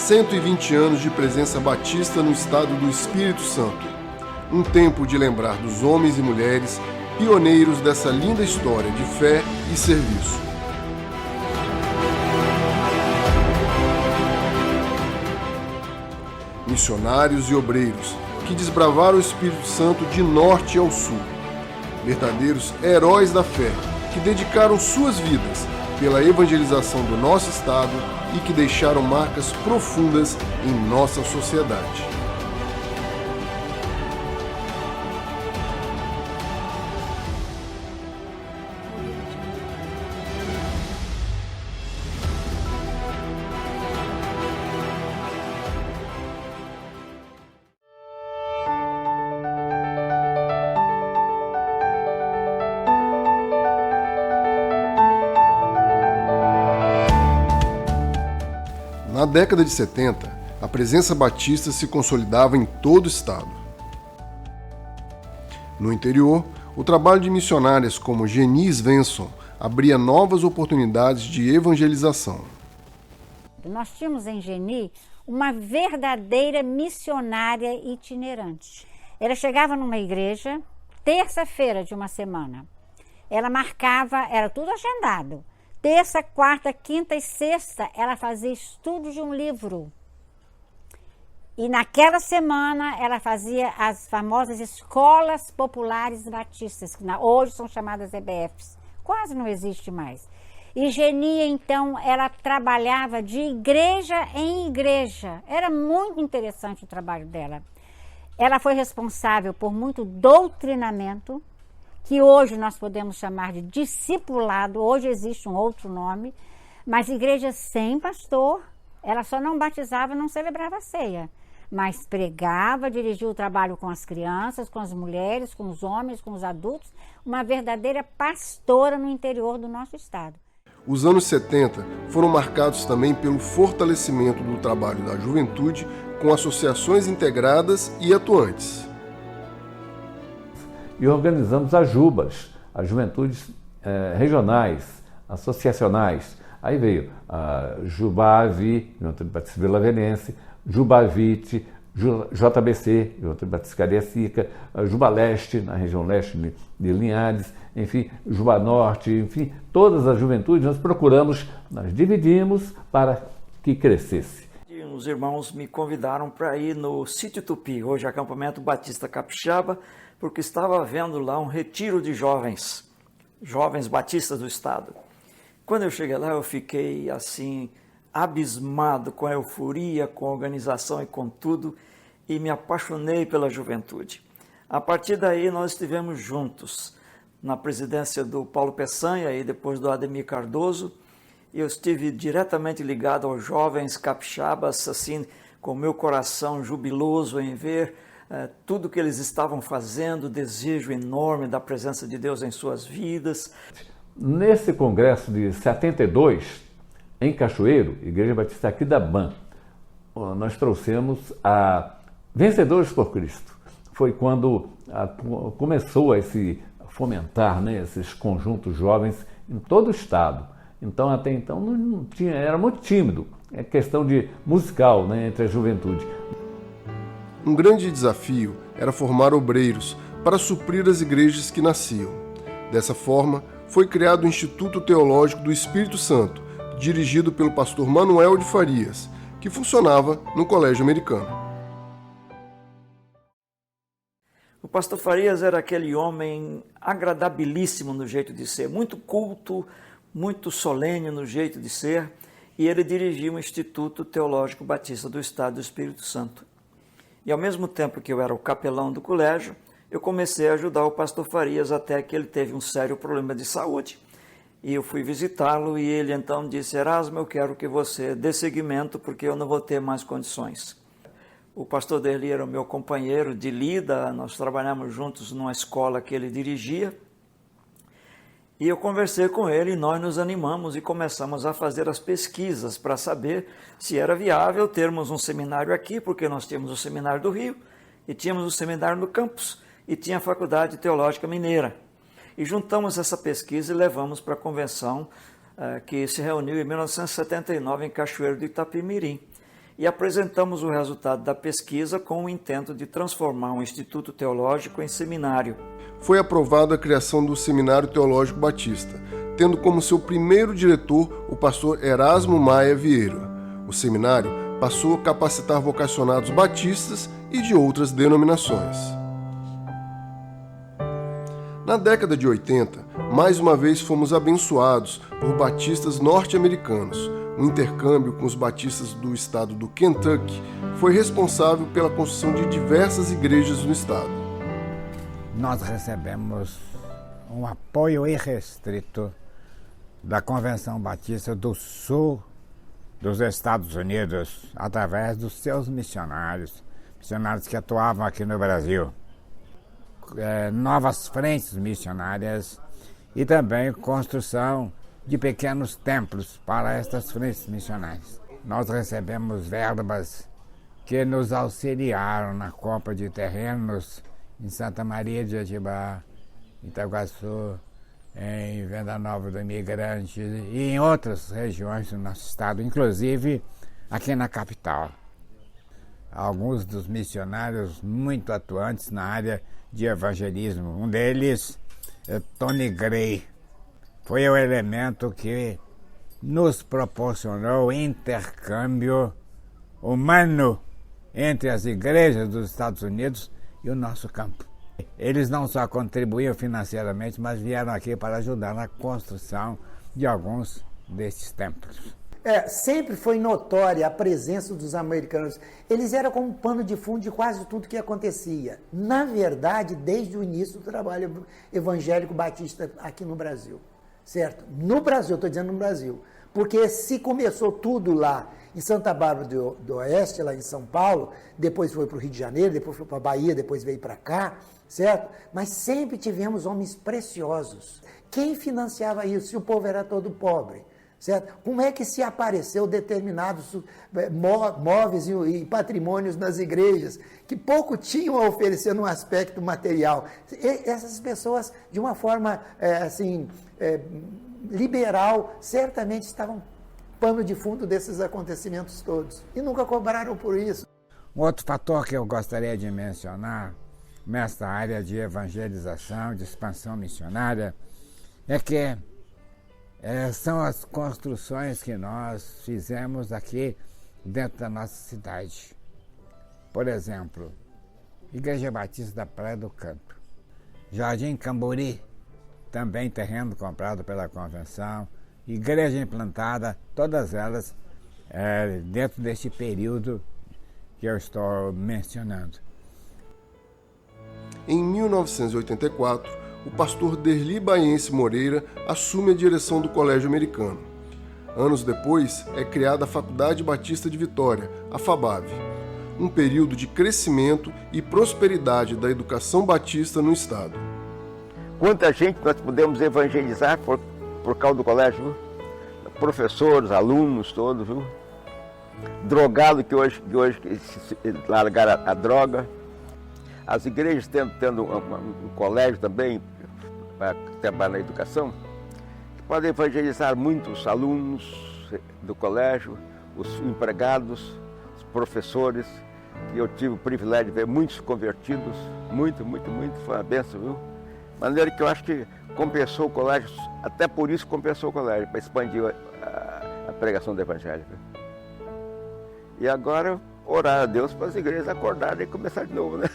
120 anos de presença batista no estado do Espírito Santo. Um tempo de lembrar dos homens e mulheres pioneiros dessa linda história de fé e serviço. Missionários e obreiros que desbravaram o Espírito Santo de norte ao sul. Verdadeiros heróis da fé que dedicaram suas vidas pela evangelização do nosso estado e que deixaram marcas profundas em nossa sociedade. Na década de 70, a presença batista se consolidava em todo o estado. No interior, o trabalho de missionárias como Geni Svensson abria novas oportunidades de evangelização. Nós tínhamos em Geni uma verdadeira missionária itinerante. Ela chegava numa igreja, terça-feira de uma semana. Ela marcava, era tudo agendado. Terça, quarta, quinta e sexta, ela fazia estudo de um livro. E naquela semana, ela fazia as famosas escolas populares batistas, que hoje são chamadas EBFs. Quase não existe mais. E Genia, então, ela trabalhava de igreja em igreja. Era muito interessante o trabalho dela. Ela foi responsável por muito doutrinamento, que hoje nós podemos chamar de discipulado, hoje existe um outro nome, mas igreja sem pastor, ela só não batizava, não celebrava a ceia, mas pregava, dirigia o trabalho com as crianças, com as mulheres, com os homens, com os adultos, uma verdadeira pastora no interior do nosso estado. Os anos 70 foram marcados também pelo fortalecimento do trabalho da juventude com associações integradas e atuantes. E organizamos as JUBAs, as juventudes regionais, associacionais. Aí veio a JUBAVI, Juventude Batista Vila Velhense, JUBAVIT, JBC, Juventude Batista Cariacica, a JUBA Leste, na região leste de Linhares, enfim, JUBA Norte, enfim, todas as juventudes nós dividimos para que crescesse. Os irmãos me convidaram para ir no Sítio Tupi, hoje acampamento Batista Capixaba, porque estava havendo lá um retiro de jovens batistas do estado. Quando eu cheguei lá, eu fiquei assim, abismado com a euforia, com a organização e com tudo, e me apaixonei pela juventude. A partir daí, nós estivemos juntos na presidência do Paulo Peçanha e depois do Ademir Cardoso, e eu estive diretamente ligado aos jovens capixabas, assim, com o meu coração jubiloso em ver tudo que eles estavam fazendo, o desejo enorme da presença de Deus em suas vidas. Nesse congresso de 72, em Cachoeiro, Igreja Batista aqui da BAN, nós trouxemos a Vencedores por Cristo. Foi quando começou a se fomentar, né, esses conjuntos jovens em todo o estado. Então, até então, não tinha, era muito tímido. É questão de musical, né, entre a juventude. Um grande desafio era formar obreiros para suprir as igrejas que nasciam. Dessa forma, foi criado o Instituto Teológico do Espírito Santo, dirigido pelo pastor Manuel de Farias, que funcionava no Colégio Americano. O pastor Farias era aquele homem agradabilíssimo no jeito de ser, muito culto, muito solene no jeito de ser, e ele dirigia o Instituto Teológico Batista do Estado do Espírito Santo. E ao mesmo tempo que eu era o capelão do colégio, eu comecei a ajudar o pastor Farias até que ele teve um sério problema de saúde. E eu fui visitá-lo e ele então disse: Erasmo, eu quero que você dê seguimento porque eu não vou ter mais condições. O pastor Derli era o meu companheiro de lida, nós trabalhamos juntos numa escola que ele dirigia. E eu conversei com ele e nós nos animamos e começamos a fazer as pesquisas para saber se era viável termos um seminário aqui, porque nós tínhamos o Seminário do Rio e tínhamos o Seminário no campus e tinha a Faculdade Teológica Mineira. E juntamos essa pesquisa e levamos para a convenção que se reuniu em 1979 em Cachoeiro do Itapemirim. e apresentamos o resultado da pesquisa com o intento de transformar um instituto teológico em seminário. Foi aprovada a criação do Seminário Teológico Batista, tendo como seu primeiro diretor o pastor Erasmo Maia Vieira. O seminário passou a capacitar vocacionados batistas e de outras denominações. Na década de 80, mais uma vez fomos abençoados por batistas norte-americanos. O intercâmbio com os batistas do estado do Kentucky foi responsável pela construção de diversas igrejas no estado. Nós recebemos um apoio irrestrito da Convenção Batista do Sul dos Estados Unidos, através dos seus missionários que atuavam aqui no Brasil. Novas frentes missionárias e também construção de pequenos templos para estas frentes missionárias. Nós recebemos verbas que nos auxiliaram na compra de terrenos em Santa Maria de Atibá, Itaguaçu, em Venda Nova do Imigrante e em outras regiões do nosso estado, inclusive aqui na capital. Alguns dos missionários muito atuantes na área de evangelismo. Um deles é Tony Gray. Foi o elemento que nos proporcionou intercâmbio humano entre as igrejas dos Estados Unidos e o nosso campo. Eles não só contribuíam financeiramente, mas vieram aqui para ajudar na construção de alguns destes templos. Sempre foi notória a presença dos americanos. Eles eram como um pano de fundo de quase tudo que acontecia. Na verdade, desde o início do trabalho evangélico batista aqui no Brasil. Certo? No Brasil, estou dizendo no Brasil. Porque se começou tudo lá em Santa Bárbara do Oeste, lá em São Paulo, depois foi para o Rio de Janeiro, depois foi para a Bahia, depois veio para cá, certo? Mas sempre tivemos homens preciosos. Quem financiava isso se o povo era todo pobre? Certo? Como é que se apareceu determinados móveis e patrimônios nas igrejas que pouco tinham a oferecer no aspecto material? Essas pessoas, de uma forma liberal, certamente estavam pano de fundo desses acontecimentos todos e nunca cobraram por isso. Um outro fator que eu gostaria de mencionar nesta área de evangelização, de expansão missionária, é que são as construções que nós fizemos aqui dentro da nossa cidade. Por exemplo, Igreja Batista da Praia do Canto, Jardim Camburi, também terreno comprado pela Convenção, igreja implantada, todas elas dentro deste período que eu estou mencionando. Em 1984, o pastor Derli Baiense Moreira assume a direção do Colégio Americano. Anos depois, é criada a Faculdade Batista de Vitória, a FABAV, um período de crescimento e prosperidade da educação batista no estado. Quanta gente nós pudemos evangelizar por causa do colégio, viu? Professores, alunos todos, viu? Drogado que hoje largaram a droga. As igrejas tendo um colégio também para trabalhar na educação, que podem evangelizar muitos alunos do colégio, os empregados, os professores, que eu tive o privilégio de ver muitos convertidos, muito, foi uma bênção, viu? De maneira que eu acho que compensou o colégio, até por isso compensou o colégio, para expandir a pregação do evangelho. E agora, orar a Deus para as igrejas acordarem e começar de novo, né?